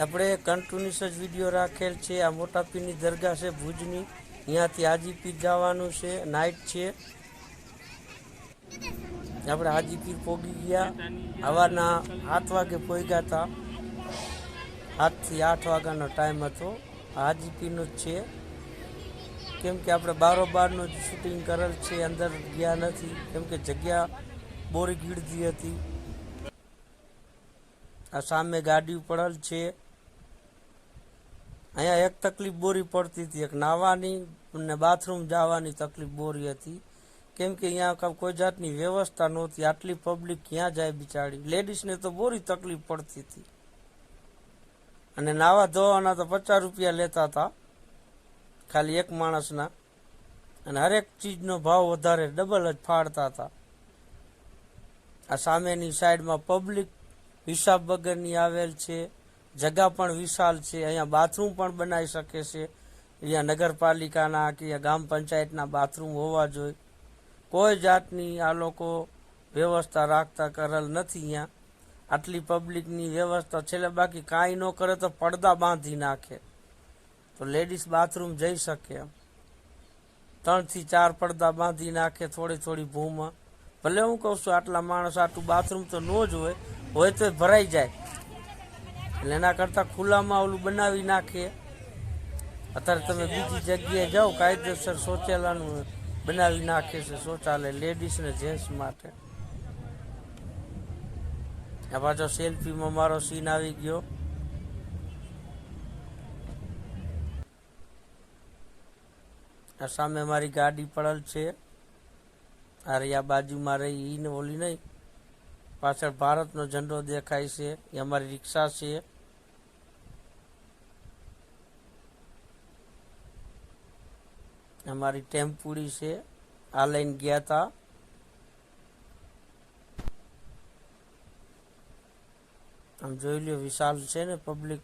આપણે કન્ટિન્યુઅસ જ વિડીયો રાખેલ છે। આ મોટા પીરની દરગાહ છે ભુજની, અહીંયાથી હાજીપીર જવાનું છે, નાઇટ છે। આપણે હાજીપીર પોગી ગયા, સવારના 7 વાગે પહોંચ્યા હતા। 7 થી 8 વાગ્યાનો ટાઈમ હતો। હાજીપીરનો જ છે, કેમ કે આપણે બારોબારનું જ શૂટિંગ કરેલ છે, અંદર ગયા નથી કેમ કે જગ્યા બોરી ગીરદી હતી। આ સામે ગાડી પડેલ છે। અહીંયા એક તકલીફ બોરી પડતી હતી, એક નાહવાની અને બાથરૂમ જવાની તકલીફ બોરી હતી, કેમ કે અહીંયા કોઈ જાતની વ્યવસ્થા નહોતી। આટલી પબ્લિક ક્યાં જાય બિચારી, લેડીઝને તો બોરી તકલીફ પડતી હતી। અને નાવા ધોવાના તો 50 રૂપિયા લેતા હતા ખાલી એક માણસના, અને હરેક ચીજનો ભાવ વધારે ડબલ જ ફાડતા હતા। આ સામેની સાઈડમાં પબ્લિક હિસાબ વગરની આવેલ છે, જગા પણ વિશાળ છે, અહીંયા બાથરૂમ પણ બનાવી શકે છે। અહીંયા નગરપાલિકાના કે ગ્રામ પંચાયતના બાથરૂમ હોવા જોઈએ। કોઈ જાતની આ લોકો વ્યવસ્થા રાખતા કરેલ નથી। અહીંયા આટલી પબ્લિકની વ્યવસ્થા છેલ્લે બાકી કાંઈ ન કરે તો પડદા બાંધી નાખે તો લેડીઝ બાથરૂમ જઈ શકે। 3 થી 4 પડદા બાંધી નાખે થોડી થોડી ભૂમાં। ભલે હું કહું છું આટલા માણસ આટલું બાથરૂમ તો ન જ હોય તો ભરાઈ જાય, એટલે એના કરતાં ખુલ્લામાં ઓલું બનાવી નાખે। અત્યારે તમે બીજી જગ્યાએ જાઓ, કાયદેસર શૌચાલયનું બનાવી નાખે છે, શૌચાલય લેડીઝ ને જેન્ટ્સ માટે। આ પાછો સેલ્ફીમાં મારો સીન આવી ગયો। આ સામે મારી ગાડી પડેલ છે, અરે આ બાજુમાં રહી ઈ ને ઓલી નહીં, પાછળ ભારતનો ઝંડો દેખાય છે, એ અમારી રિક્ષા છે। અમારી ટેમ્પુડી છે, આ લઈને ગયા હતા। આમ જોઈ લ્યો વિશાલ છે ને પબ્લિક,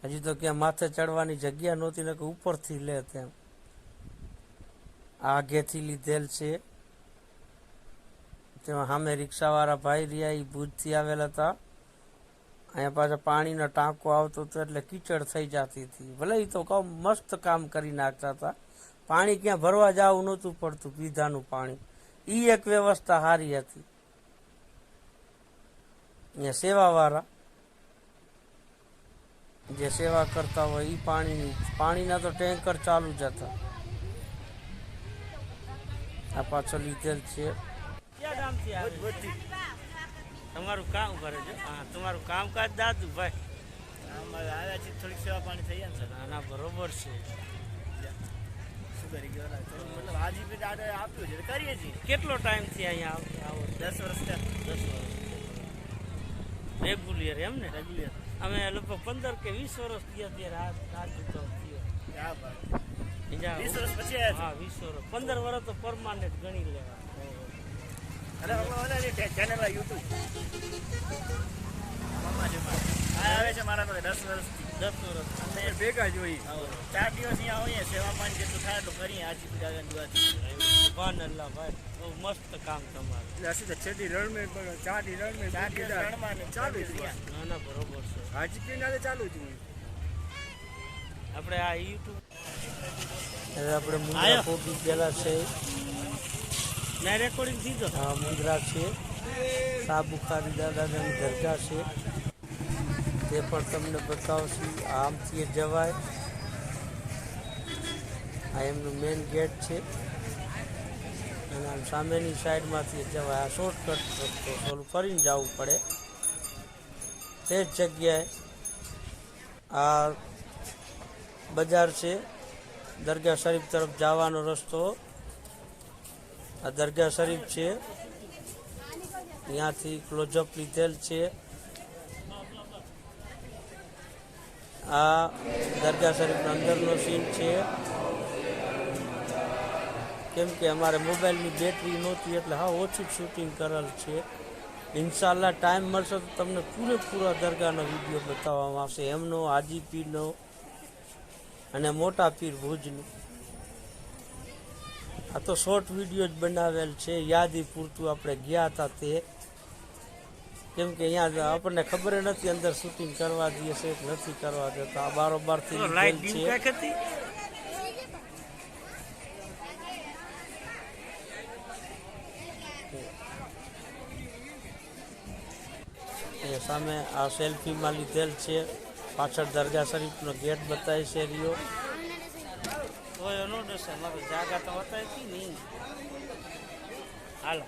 હજી તો ક્યાં માથે ચડવાની જગ્યા નહોતી ને કે ઉપરથી લે તેમ। આગેથી લીધેલ છે, તેમાં સામે રિક્ષાવાળા ભાઈ રહ્યા એ ભુજથી આવેલા હતા। અહીંયા પાછા પાણીનો ટાંકો આવતો હતો એટલે કીચડ થઈ જતી હતી। ભલે એ તો કહું મસ્ત કામ કરી નાખતા હતા, પાણી ક્યાં ભરવા જવું નહોતું પડતું, પીધાનું પાણી, એ એક વ્યવસ્થા સારી હતી। અહીંયા સેવાવાળા જે સેવા કરતા હોય એ પાણીના તો ટેન્કર ચાલુ જ હતા। આ પાછળ લીધેલ છે। તમારું કામ કરે છે? હા, તમારું કામકાજ દાદુભાઈ આવ્યા છે, થોડીક સેવા પાણી થઈ જાય ને? ના બરોબર છે, શું કરી ગયો મતલબ હાજીપીર આપ્યું છે કરીએ છીએ। કેટલો ટાઈમથી અહીંયા આવો? 10 વર્ષ થયા। 10 વર્ષ રેગ્યુલર એમ ને? રેગ્યુલર અમે લગભગ 15 કે 20 વર્ષ થયા ત્યારે આ જૂતો થયો। 20 વર્ષ પછી? હા 20 વર્ષ, 15 વર્ષ તો પરમાનન્ટ ગણી લેવા। ચેનલ યુટ્યુબ આવે છે મારા તો 10 વર્ષથી। 10 વર્ષ અને ભેગા જોઈ 4 દિવસ અહીંયા આવીએ, સેવા પાણી જેટલું થાય એટલું કરીએ। હાજીપીર દાદાની દુઆથી વાહ અલ્લાહ ભાઈ, બહુ મસ્ત કામ તમારું। હસી તો છેડી રણમાં ચાડી રણમાં ચાલુ જ ના ના બરોબર છે, હાજીપીર ના ચાલુ જ હોય। આપણે આ યુટ્યુબ હવે આપણે મુંદ્રા પોગી ગયેલા છે, ના રેકોર્ડિંગ દીધો। હા મુંદ્રા છે, શાહ બુખારી દાદાની દરગાહ છે, તે પણ તમને બતાવશું। આમથી જવાય, આ એમનું મેઇન ગેટ છે, અને આમ સામેની સાઈડમાંથી જવાય। આ શોર્ટકટ રસ્તો, થોડું ફરીને જવું પડે। તે જ જગ્યાએ આ બજાર છે, દરગાહ શરીફ તરફ જવાનો રસ્તો। આ દરગાહ શરીફ છે, ત્યાંથી ક્લોઝઅપ લીધેલ છે। આ દરગાહ શરીફના અંદરનો સીન છે, કેમ કે અમારે મોબાઈલની બેટરી નહોતી એટલે હા ઓછું શૂટિંગ કરેલ છે। ઇન્શાલ્લાહ ટાઈમ મળશે તો તમને પૂરેપૂરા દરગાહનો વિડીયો બતાવવામાં આવશે, એમનો, હાજીપીરનો અને મોટા પીર ભુજનું। આ તો શોર્ટ વિડીયો જ બનાવેલ છે, યાદી પૂરતું આપણે ગયા હતા તે। કેમ કે અહીંયા આપણને ખબર નથી અંદર શૂટિંગ કરવા દઈએ છે કે નથી કરવા દેતા. આ બારોબારથી લીધેલ છે. એ સામે આ સેલ્ફીમાં લીધેલ છે. પાછળ દરગાહ શરીફનો ગેટ બતાવે છે રહ્યો. જાગા તો બતાવી નહીં. હાલો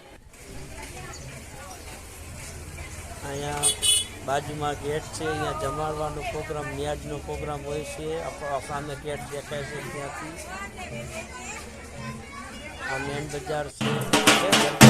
અહીંયા બાજુમાં ગેટ છે. અહીંયા જમાડવાનો પ્રોગ્રામ, ન્યાજનો પ્રોગ્રામ હોય છે. સામે ગેટ દેખાય છે ત્યાંથી. આ મેન બજાર છે.